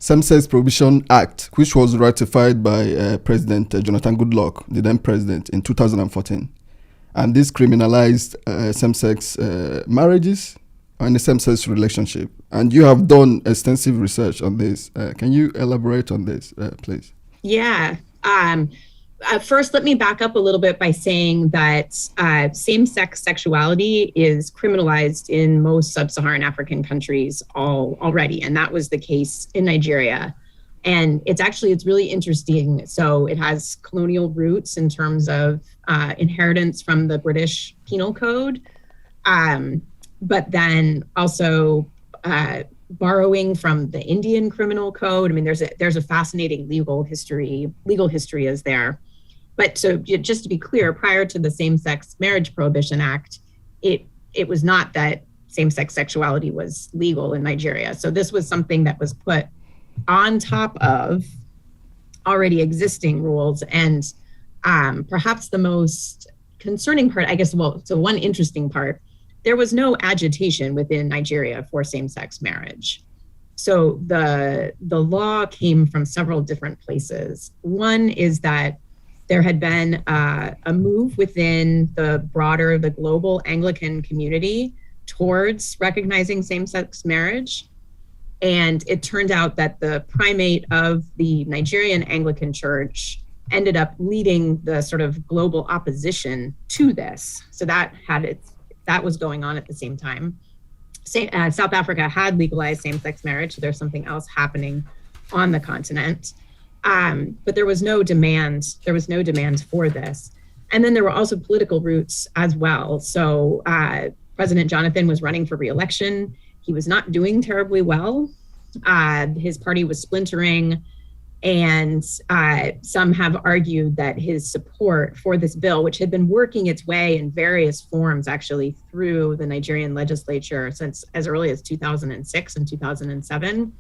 Same-Sex Prohibition Act, which was ratified by President Jonathan Goodluck, the then president, in 2014. And this criminalized same-sex marriages and the same-sex relationship. And you have done extensive research on this. Can you elaborate on this, please? Yeah. First, let me back up a little bit by saying that same-sex sexuality is criminalized in most sub-Saharan African countries already, and that was the case in Nigeria. And it's really interesting. So it has colonial roots in terms of inheritance from the British Penal Code, but then also borrowing from the Indian Criminal Code. I mean, there's a fascinating legal history is there. But so just to be clear, prior to the Same-Sex Marriage Prohibition Act, it was not that same-sex sexuality was legal in Nigeria. So this was something that was put on top of already existing rules. And perhaps the most concerning part, I guess, so one interesting part, there was no agitation within Nigeria for same-sex marriage. So the law came from several different places. One is that there had been a move within the global Anglican community towards recognizing same-sex marriage. And it turned out that the primate of the Nigerian Anglican Church ended up leading the sort of global opposition to this. So that was going on at the same time. South Africa had legalized same-sex marriage, so there's something else happening on the continent. But there was no demand. There was no demand for this. And then there were also political roots as well. So President Jonathan was running for re-election. He was not doing terribly well. His party was splintering. And some have argued that his support for this bill, which had been working its way in various forms actually through the Nigerian legislature since as early as 2006 and 2007,